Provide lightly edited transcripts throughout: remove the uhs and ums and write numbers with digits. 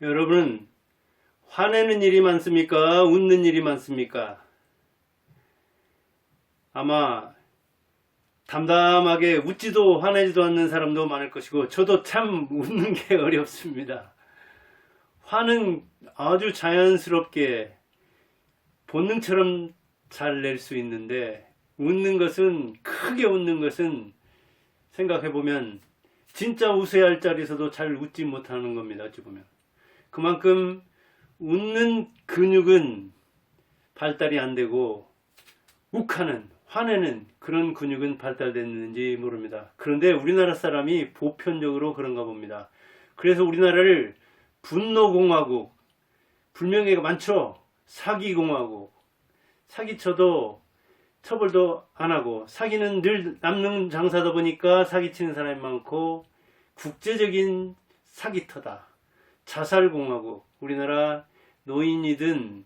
여러분, 화내는 일이 많습니까? 웃는 일이 많습니까? 아마 담담하게 웃지도 화내지도 않는 사람도 많을 것이고, 저도 참 웃는 게 어렵습니다. 화는 아주 자연스럽게 본능처럼 잘 낼 수 있는데, 크게 웃는 것은 생각해보면 진짜 웃어야 할 자리에서도 잘 웃지 못하는 겁니다. 어찌 보면. 그만큼 웃는 근육은 발달이 안 되고 화내는 그런 근육은 발달됐는지 모릅니다. 그런데 우리나라 사람이 보편적으로 그런가 봅니다. 그래서 우리나라를 분노공화국, 불명예가 많죠. 사기공화국, 사기쳐도 처벌도 안 하고, 사기는 늘 남는 장사다 보니까 사기치는 사람이 많고, 국제적인 사기터다. 자살공화국, 우리나라 노인이든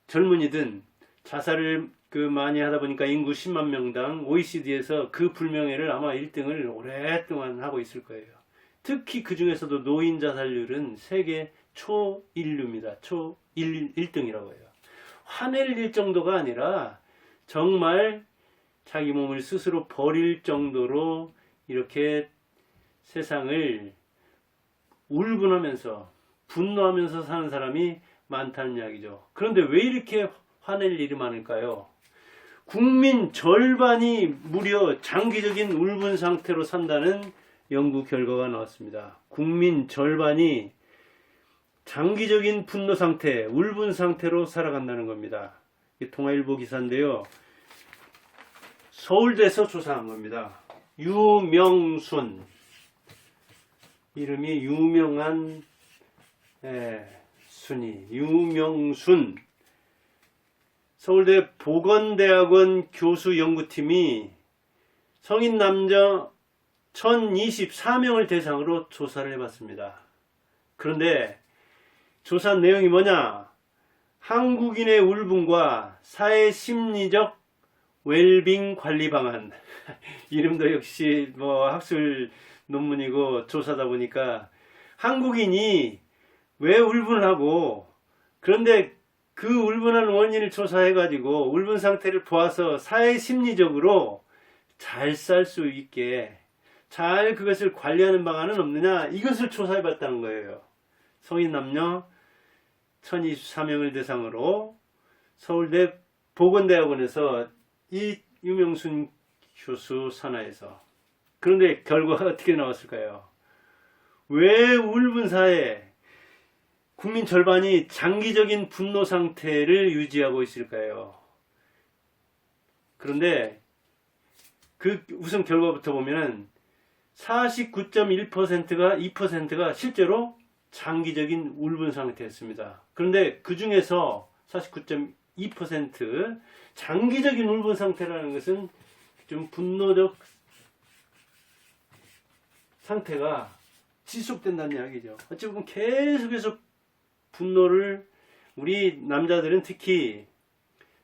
젊은이든 자살을 많이 하다 보니까 인구 10만 명당 OECD에서 그 불명예를 아마 1등을 오랫동안 하고 있을 거예요. 특히 그 중에서도 노인 자살률은 세계 초인류입니다. 1등이라고 해요. 화낼 일 정도가 아니라 정말 자기 몸을 스스로 버릴 정도로 이렇게 세상을 울분하면서 분노하면서 사는 사람이 많다는 이야기죠. 그런데 왜 이렇게 화낼 일이 많을까요? 국민 절반이 무려 장기적인 울분 상태로 산다는 연구 결과가 나왔습니다. 국민 절반이 장기적인 분노 상태, 울분 상태로 살아간다는 겁니다. 통화일보 기사인데요. 서울대에서 조사한 겁니다. 유명순, 이름이 유명한 순이, 유명순, 서울대 보건대학원 교수 연구팀이 성인 남자 1024명을 대상으로 조사를 해봤습니다. 그런데 조사 내용이 뭐냐? 한국인의 울분과 사회 심리적 웰빙 관리 방안. 이름도 역시 학술 논문이고 조사다 보니까 한국인이 왜 울분을 하고, 그런데 그 울분하는 원인을 조사해가지고 울분 상태를 보아서 사회 심리적으로 잘 살 수 있게 잘 그것을 관리하는 방안은 없느냐, 이것을 조사해봤다는 거예요. 성인 남녀 1024명을 대상으로 서울대 보건대학원에서 이 유명순 교수 산하에서. 그런데 결과가 어떻게 나왔을까요? 왜 울분 사회 국민 절반이 장기적인 분노 상태를 유지하고 있을까요? 그런데 그 우선 결과부터 보면은 49.1%가 2%가 실제로 장기적인 울분 상태였습니다. 그런데 그 중에서 49.2% 장기적인 울분 상태라는 것은 좀 분노적 상태가 지속된다는 이야기죠. 어찌 보면 계속해서 분노를, 우리 남자들은 특히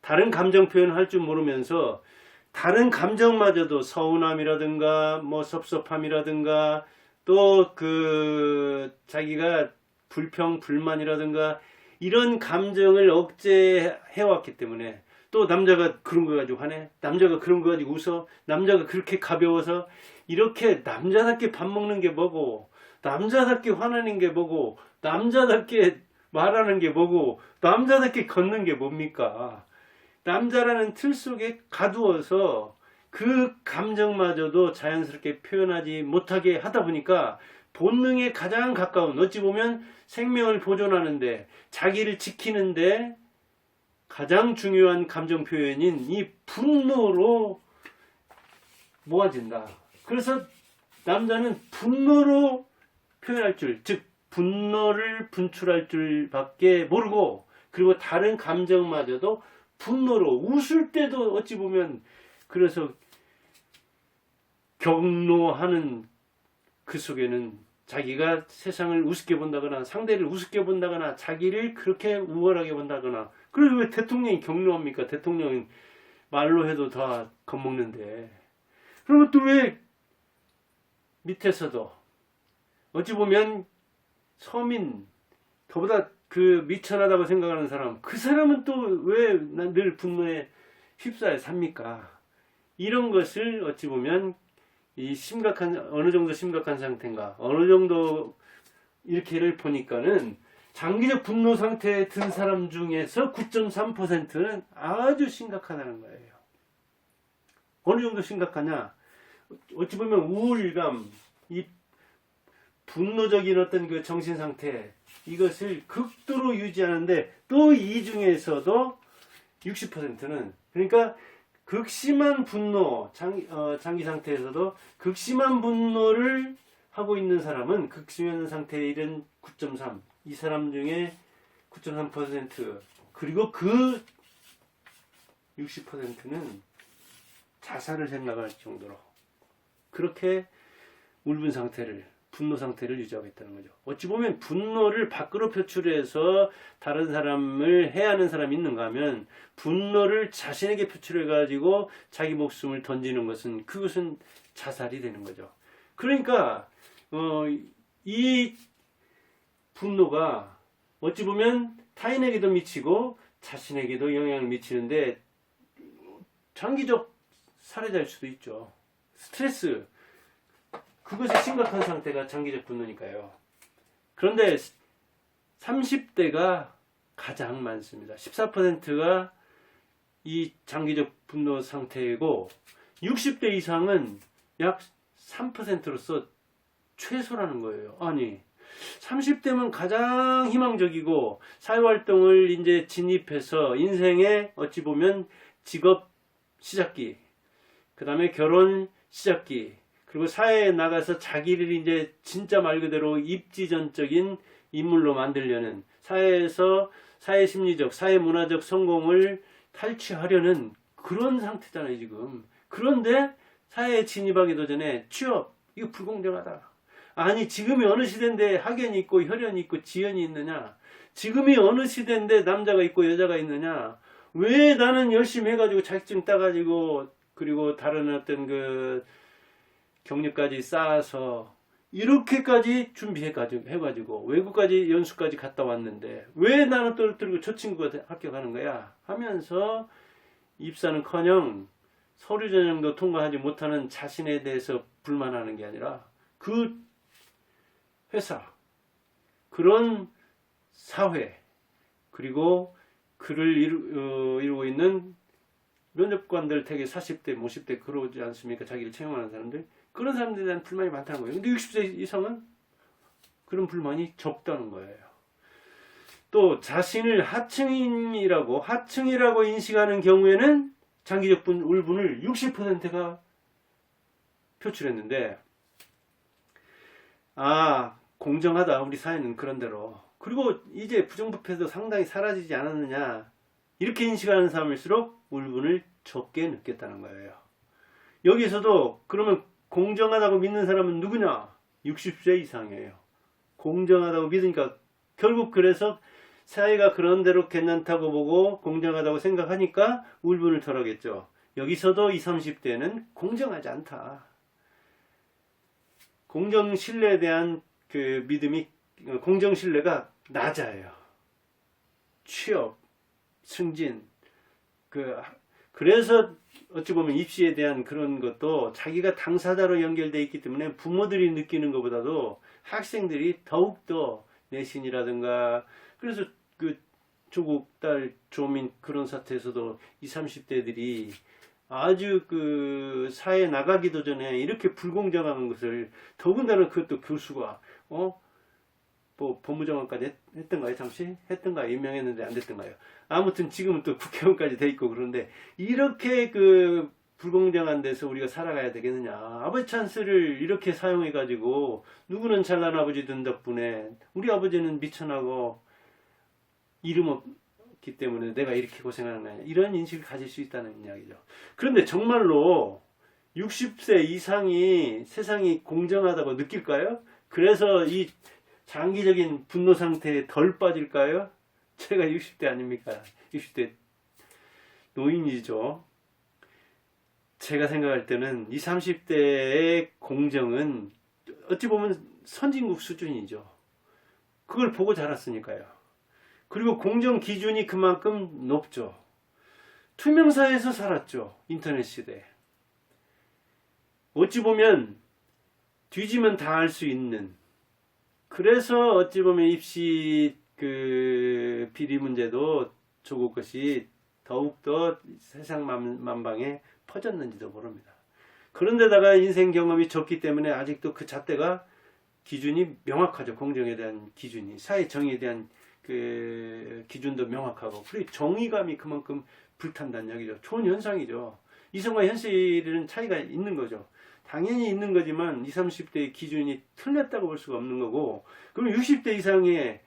다른 감정 표현할 줄 모르면서 다른 감정마저도 서운함이라든가 섭섭함이라든가 또 자기가 불만이라든가 이런 감정을 억제해왔기 때문에, 또 남자가 그런 거 가지고 화내, 남자가 그런 거 가지고 웃어, 남자가 그렇게 가벼워서, 이렇게 남자답게 밥 먹는 게 뭐고, 남자답게 화내는 게 뭐고, 남자답게 말하는 게 뭐고, 남자답게 걷는 게 뭡니까? 남자라는 틀 속에 가두어서 그 감정마저도 자연스럽게 표현하지 못하게 하다 보니까 본능에 가장 가까운, 어찌 보면 생명을 보존하는데, 자기를 지키는데 가장 중요한 감정 표현인 이 분노로 모아진다. 그래서 남자는 분노로 표현할 줄, 즉 분노를 분출할 줄밖에 모르고, 그리고 다른 감정마저도 분노로, 웃을 때도 어찌 보면 그래서 경노하는, 그 속에는 자기가 세상을 우습게 본다거나 상대를 우습게 본다거나 자기를 그렇게 우월하게 본다거나. 그래서 왜 대통령이 경노합니까? 대통령은 말로 해도 다 겁먹는데. 그리고 또 왜 밑에서도 어찌 보면 서민, 저보다 그 미천하다고 생각하는 사람, 그 사람은 또 왜 늘 분노에 휩싸여 삽니까? 이런 것을 어찌 보면 이 심각한, 어느 정도 심각한 상태인가, 어느 정도 이렇게를 보니까는 장기적 분노 상태에 든 사람 중에서 9.3%는 아주 심각하다는 거예요. 어느 정도 심각하냐? 어찌 보면 우울감, 이 분노적인 어떤 그 정신 상태, 이것을 극도로 유지하는데, 또 이 중에서도 60%는, 그러니까 극심한 분노, 장기 상태에서도 극심한 분노를 하고 있는 사람은, 극심한 상태에 이른 9.3, 이 사람 중에 9.3%, 그리고 그 60%는 자살을 생각할 정도로 그렇게 울분 상태를, 분노 상태를 유지하고 있다는 거죠. 어찌 보면 분노를 밖으로 표출해서 다른 사람을 해하는 사람이 있는가 하면, 분노를 자신에게 표출해 가지고 자기 목숨을 던지는 것은, 그것은 자살이 되는 거죠. 그러니까 이 분노가 어찌 보면 타인에게도 미치고 자신에게도 영향을 미치는데 장기적 살해자일 수도 있죠. 스트레스, 그것이 심각한 상태가 장기적 분노니까요. 그런데 30대가 가장 많습니다. 14%가 이 장기적 분노 상태이고, 60대 이상은 약 3%로서 최소라는 거예요. 아니, 30대면 가장 희망적이고 사회활동을 이제 진입해서 인생의 어찌 보면 직업 시작기, 그 다음에 결혼 시작기, 그리고 사회에 나가서 자기를 이제 진짜 말 그대로 입지전적인 인물로 만들려는, 사회에서 사회심리적, 사회문화적 성공을 탈취하려는 그런 상태잖아요, 지금. 그런데 사회에 진입하기도 전에 취업, 이거 불공정하다. 아니, 지금이 어느 시대인데 학연이 있고 혈연이 있고 지연이 있느냐? 지금이 어느 시대인데 남자가 있고 여자가 있느냐? 왜 나는 열심히 해가지고 자격증 따가지고, 그리고 다른 어떤 그 경력까지 쌓아서 이렇게까지 준비해가지고 외국까지 연수까지 갔다 왔는데 왜 나는 떨어뜨리고 저 친구가 합격하는 거야? 하면서 입사는커녕 서류 전형도 통과하지 못하는 자신에 대해서 불만하는 게 아니라, 그 회사, 그런 사회, 그리고 그를 이루고 있는 면접관들, 되게 40대, 50대 그러지 않습니까? 자기를 채용하는 사람들. 그런 사람들에 대한 불만이 많다는 거예요. 근데 60세 이상은 그런 불만이 적다는 거예요. 또 자신을 하층이라고 인식하는 경우에는 장기적 울분을 60%가 표출했는데, 공정하다, 우리 사회는 그런대로. 그리고 이제 부정부패도 상당히 사라지지 않았느냐, 이렇게 인식하는 사람일수록 울분을 적게 느꼈다는 거예요. 여기서도 그러면 공정하다고 믿는 사람은 누구냐? 60세 이상이에요. 공정하다고 믿으니까, 결국 그래서 사회가 그런 대로 괜찮다고 보고 공정하다고 생각하니까 울분을 덜하겠죠. 여기서도 20, 30대는 공정하지 않다. 공정신뢰에 대한 그 믿음이, 공정신뢰가 낮아요. 취업, 승진, 그래서 어찌 보면 입시에 대한 그런 것도 자기가 당사자로 연결되어 있기 때문에 부모들이 느끼는 것보다도 학생들이 더욱더 내신이라든가, 그래서 그 조국 딸 조민 그런 사태에서도 20, 30대들이 아주 그 사회에 나가기도 전에 이렇게 불공정한 것을, 더군다나 그것도 교수가 뭐 법무장관까지 했던가요? 잠시 했던가요? 임명했는데 안 됐던가요? 아무튼 지금은 또 국회의원까지 돼 있고, 그런데 이렇게 그 불공정한 데서 우리가 살아가야 되겠느냐? 아버지 찬스를 이렇게 사용해 가지고 누구는 잘난 아버지 든 덕분에 우리 아버지는 미천하고 이름 없기 때문에 내가 이렇게 고생하는 거냐, 이런 인식을 가질 수 있다는 이야기죠. 그런데 정말로 60세 이상이 세상이 공정하다고 느낄까요? 그래서 이 장기적인 분노 상태에 덜 빠질까요? 제가 60대 아닙니까? 60대 노인이죠. 제가 생각할 때는 20, 30대의 공정은 어찌 보면 선진국 수준이죠. 그걸 보고 자랐으니까요. 그리고 공정 기준이 그만큼 높죠. 투명사회에서 살았죠. 인터넷 시대. 어찌 보면 뒤지면 다 알 수 있는. 그래서 어찌 보면 입시 그 비리 문제도 조국 것이 더욱더 세상 만방에 퍼졌는지도 모릅니다. 그런데다가 인생 경험이 적기 때문에 아직도 그 잣대가 기준이 명확하죠. 공정에 대한 기준이. 사회 정의에 대한 그 기준도 명확하고. 그리고 정의감이 그만큼 불탄다는 얘기죠. 좋은 현상이죠. 이성과 현실은 차이가 있는 거죠. 당연히 있는 거지만 20, 30대의 기준이 틀렸다고 볼 수가 없는 거고, 그럼 60대 이상의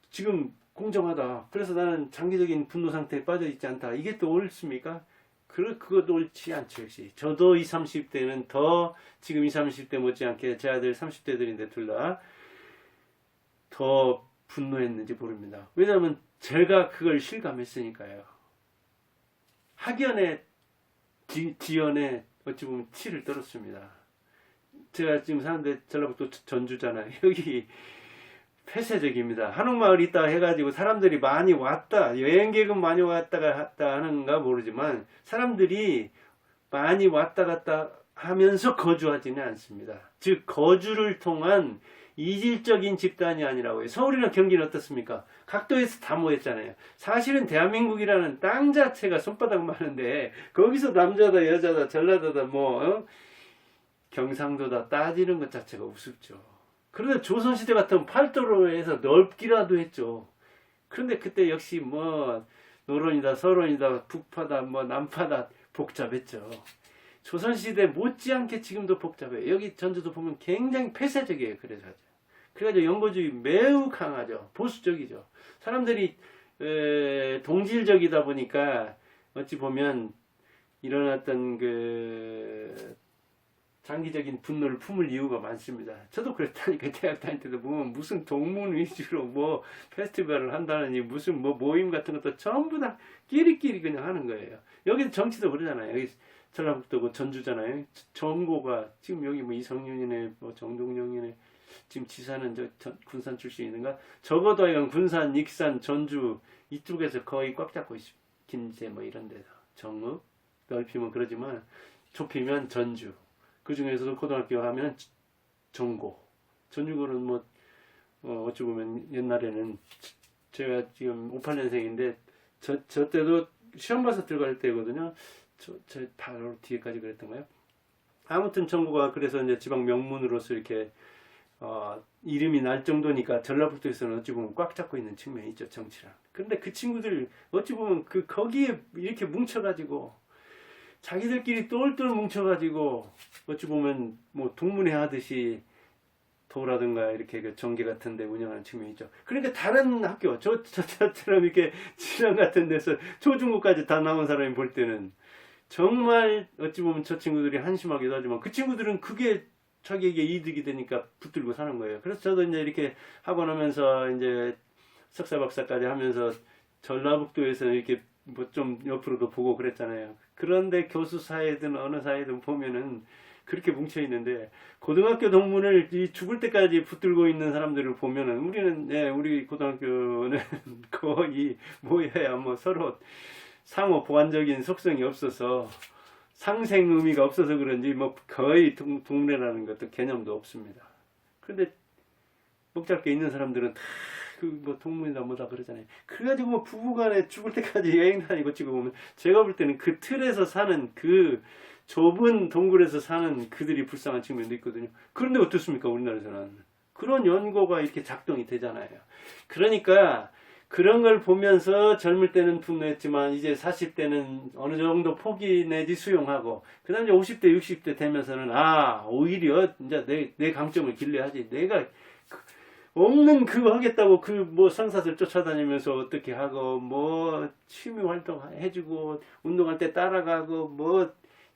지금 공정하다. 그래서 나는 장기적인 분노 상태에 빠져 있지 않다. 이게 또 옳습니까? 그것도 옳지 않죠, 역시. 저도 20, 30대는 더 지금 20, 30대 못지않게 제 아들 30대들인데 둘 다 더 분노했는지 모릅니다. 왜냐하면 제가 그걸 실감했으니까요. 학연에 지연에 어찌 보면 치를 떨었습니다. 제가 지금 사는데 전라북도 전주잖아요. 여기 폐쇄적입니다. 한옥마을 있다 해가지고 사람들이 많이 왔다, 여행객은 많이 왔다 갔다 하는가 모르지만 사람들이 많이 왔다 갔다 하면서 거주하지는 않습니다. 즉 거주를 통한 이질적인 집단이 아니라고요. 서울이나 경기는 어떻습니까? 각도에서 다 모였잖아요. 사실은 대한민국이라는 땅 자체가 손바닥 많은데 거기서 남자다 여자다 전라도다 경상도다 따지는 것 자체가 우습죠. 그런데 조선시대 같으면 팔도로 해서 넓기라도 했죠. 그런데 그때 역시 노론이다 서론이다 북파다 남파다 복잡했죠. 조선시대 못지않게 지금도 복잡해요. 여기 전주도 보면 굉장히 폐쇄적이에요. 그래가지고 연고주의 매우 강하죠. 보수적이죠. 사람들이 동질적이다 보니까 어찌 보면 일어났던 그 장기적인 분노를 품을 이유가 많습니다. 저도 그랬다니까. 대학 다닐 때도 보면 무슨 동문 위주로 페스티벌을 한다느니 무슨 모임 같은 것도 전부 다 끼리끼리 그냥 하는 거예요. 여기도 정치도 그러잖아요. 여기 전라북도고 전주잖아요. 정고가 지금 여기 이성윤이네 정동영이네 지금 지사는 군산 출신인가? 적어도 이건 군산, 익산, 전주 이쪽에서 거의 꽉 잡고 있습니다. 김제 이런 데서 정읍 넓히면 그러지만 좁히면 전주. 그 중에서도 고등학교 하면 전고. 전주고는 어찌 보면 옛날에는 제가 지금 58년생인데 저 때도 시험 봐서 들어갈 때거든요. 저 바로 뒤에까지 그랬던가요? 아무튼 전고가 그래서 이제 지방 명문으로서 이렇게 이름이 날 정도니까 전라북도에서는 어찌 보면 꽉 잡고 있는 측면이 있죠, 정치랑. 그런데 그 친구들 어찌 보면 거기에 이렇게 뭉쳐가지고 자기들끼리 똘똘 뭉쳐가지고 어찌 보면 동문회 하듯이 도라든가 이렇게 그 정계 같은 데 운영하는 측면이 있죠. 그러니까 다른 학교 저처럼 이렇게 지방 같은 데서 초중고까지 다 나온 사람이 볼 때는 정말 어찌 보면 저 친구들이 한심하기도 하지만 그 친구들은 그게 자기에게 이득이 되니까 붙들고 사는 거예요. 그래서 저도 이제 이렇게 하고 나면서 이제 석사 박사까지 하면서 전라북도에서 이렇게 좀 옆으로도 보고 그랬잖아요. 그런데 교수 사회든 어느 사회든 보면은 그렇게 뭉쳐 있는데 고등학교 동문을 죽을 때까지 붙들고 있는 사람들을 보면은 우리 고등학교는 거의 서로 상호 보완적인 속성이 없어서 상생 의미가 없어서 그런지 거의 동문회라는 것도 개념도 없습니다. 그런데 먹잘게 있는 사람들은 다 동문이다 그러잖아요. 그래가지고 부부간에 죽을 때까지 여행 다니고 찍어 보면 제가 볼 때는 그 틀에서 사는 그 좁은 동굴에서 사는 그들이 불쌍한 측면도 있거든요. 그런데 어떻습니까? 우리나라에서는 그런 연고가 이렇게 작동이 되잖아요. 그러니까 그런 걸 보면서 젊을 때는 분노했지만 이제 40대는 어느 정도 포기 내지 수용하고 그다음 이제 50대 60대 되면서는 오히려 이제 내 강점을 길러야지. 내가 없는 그거 하겠다고 상사들 쫓아다니면서 어떻게 하고 취미 활동 해주고 운동할 때 따라가고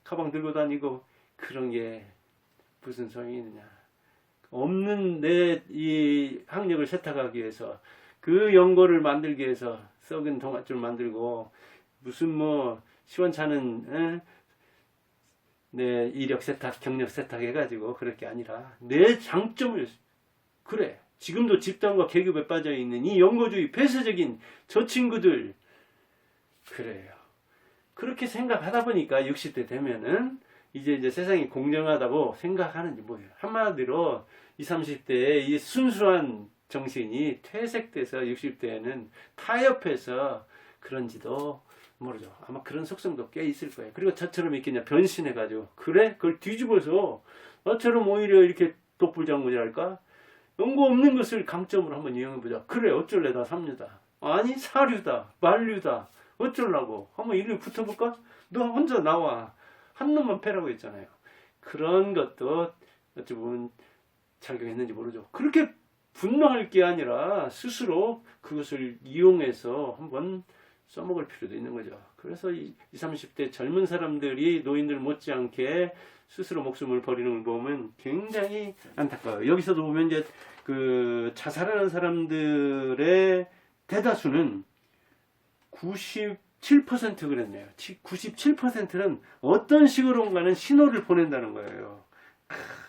가방 들고 다니고 그런 게 무슨 소용이 있느냐. 없는 내 이 학력을 세탁하기 위해서 그 연고를 만들기 위해서 썩은 동아줄 만들고 무슨 시원찮은 내 이력 세탁 경력 세탁 해가지고 그럴 게 아니라 내 장점을 그래 지금도 집단과 계급에 빠져 있는 이 영고주의 폐쇄적인 저 친구들 그래요. 그렇게 생각하다 보니까 60대 되면은 이제 세상이 공정하다고 생각하는지 뭐예요. 한마디로 20, 30대의 이 순수한 정신이 퇴색돼서 60대에는 타협해서 그런지도 모르죠. 아마 그런 속성도 꽤 있을 거예요. 그리고 저처럼 이렇게 그냥 변신해가지고 그래? 그걸 뒤집어서 나처럼 오히려 이렇게 독불장군이랄까? 연고 없는 것을 강점으로 한번 이용해보자. 그래 어쩔래 나 삼류다. 아니 사류다. 만류다. 어쩌려고? 한번 이름이 붙어볼까? 너 혼자 나와. 한 놈만 패라고 했잖아요. 그런 것도 어찌 보면 작용했는지 모르죠. 그렇게 분노할 게 아니라 스스로 그것을 이용해서 한번 써먹을 필요도 있는 거죠. 그래서 20, 30대 젊은 사람들이 노인들 못지않게 스스로 목숨을 버리는 걸 보면 굉장히 안타까워요. 여기서도 보면 이제 그 자살하는 사람들의 대다수는 97% 그랬네요. 97%는 어떤 식으로인가는 신호를 보낸다는 거예요.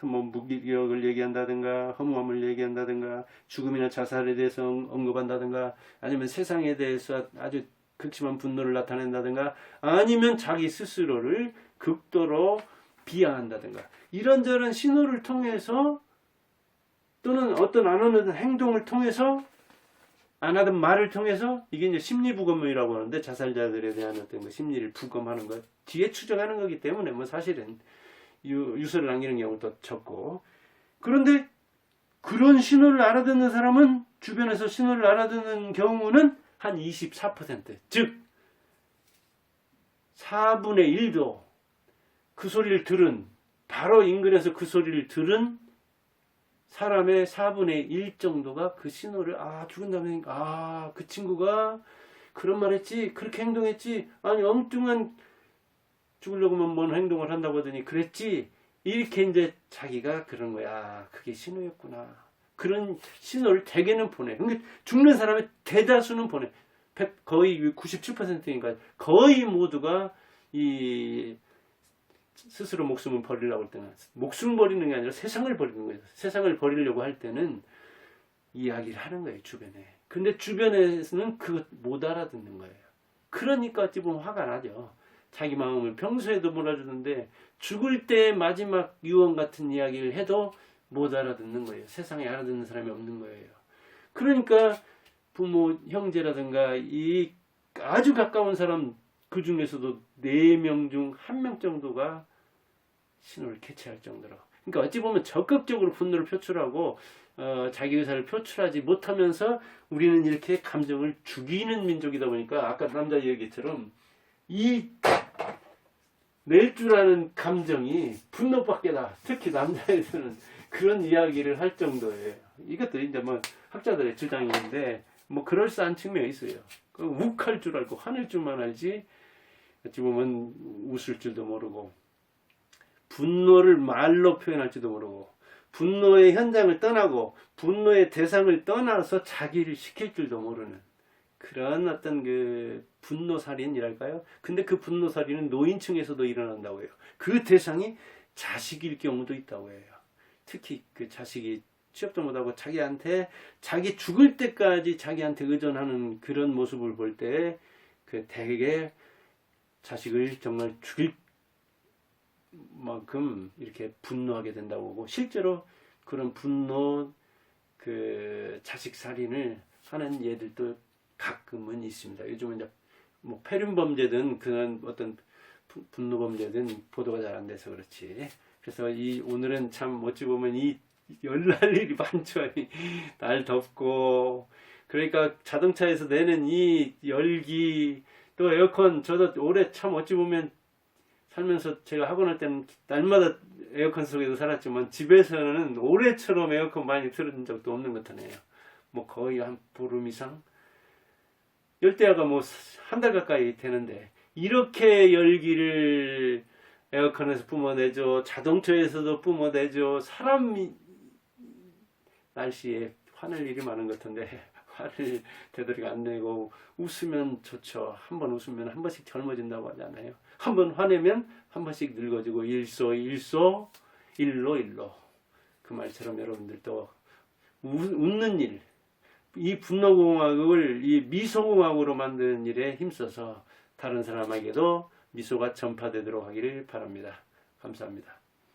뭐 무기력을 얘기한다든가 허무함을 얘기한다든가 죽음이나 자살에 대해서 언급한다든가 아니면 세상에 대해서 아주 극심한 분노를 나타낸다든가 아니면 자기 스스로를 극도로 비하한다든가 이런저런 신호를 통해서 또는 어떤 안 하는 행동을 통해서 안 하던 말을 통해서 이게 이제 심리부검이라고 하는데 자살자들에 대한 어떤 심리를 부검하는 것 뒤에 추정하는 거기 때문에 뭐 사실은 유서를 남기는 경우도 적고 그런데 그런 신호를 알아듣는 사람은 주변에서 신호를 알아듣는 경우는 한 24% 즉 4분의 1도 그 소리를 들은 바로 인근에서 그 소리를 들은 사람의 4분의 1 정도가 그 신호를 죽은다면 그 친구가 그런 말 했지 그렇게 행동했지 아니 엉뚱한 죽으려고만 뭔 행동을 한다고 하더니 그랬지 이렇게 이제 자기가 그런 거야 그게 신호였구나 그런 신호를 대개는 보내 그러니까 죽는 사람의 대다수는 보내 거의 97%니까 거의 모두가 이 스스로 목숨을 버리려고 할 때는 목숨을 버리는 게 아니라 세상을 버리는 거예요. 세상을 버리려고 할 때는 이야기를 하는 거예요. 주변에. 근데 주변에서는 그것 못 알아듣는 거예요. 그러니까 어찌 보면 화가 나죠. 자기 마음을 평소에도 몰아주는데 죽을 때 마지막 유언 같은 이야기를 해도 못 알아듣는 거예요. 세상에 알아듣는 사람이 없는 거예요. 그러니까 부모, 형제라든가 이 아주 가까운 사람 그 중에서도 4명 중 1명 정도가 신호를 캐치할 정도로 그러니까 어찌 보면 적극적으로 분노를 표출하고 자기 의사를 표출하지 못하면서 우리는 이렇게 감정을 죽이는 민족이다 보니까 아까 남자 얘기처럼 이 낼 줄 아는 감정이 분노밖에다 특히 남자애들은 그런 이야기를 할 정도예요. 이것도 이제 뭐 학자들의 주장인데 뭐 그럴싸한 측면이 있어요. 욱할 줄 알고 화낼 줄만 알지 어찌 보면 웃을 줄도 모르고 분노를 말로 표현할지도 모르고 분노의 현장을 떠나고 분노의 대상을 떠나서 자기를 시킬 줄도 모르는 그런 어떤 그 분노살인이랄까요? 근데 그 분노살인은 노인층에서도 일어난다고 해요. 그 대상이 자식일 경우도 있다고 해요. 특히 그 자식이 취업도 못하고 자기한테 자기 죽을 때까지 자기한테 의존하는 그런 모습을 볼 때 그 대개 자식을 정말 죽일 만큼 이렇게 분노하게 된다고 하고 실제로 그런 분노 그 자식 살인을 하는 예들도 가끔은 있습니다. 요즘은 이제 뭐 폐륜 범죄든 그런 어떤 분노 범죄든 보도가 잘 안 돼서 그렇지. 그래서 오늘은 참 어찌 보면 이 열날 일이 많죠. 날 덥고 그러니까 자동차에서 내는 이 열기 또 에어컨 저도 올해 참 어찌 보면 살면서 제가 학원 할 때는 날마다 에어컨 속에서 살았지만 집에서는 올해처럼 에어컨 많이 틀은 적도 없는 것 같네요. 뭐 거의 한 보름 이상 열대야가 뭐 한 달 가까이 되는데 이렇게 열기를 에어컨에서 뿜어내죠. 자동차에서도 뿜어내죠. 사람이 날씨에 화낼 일이 많은 것 같은데 화를 되도록 안 내고 웃으면 좋죠. 한 번 웃으면 한 번씩 젊어진다고 하잖아요. 한 번 화내면 한 번씩 늙어지고 일로 그 말처럼 여러분들도 웃는 일, 이 분노공학을 이 미소공학으로 만드는 일에 힘써서 다른 사람에게도 미소가 전파되도록 하기를 바랍니다. 감사합니다.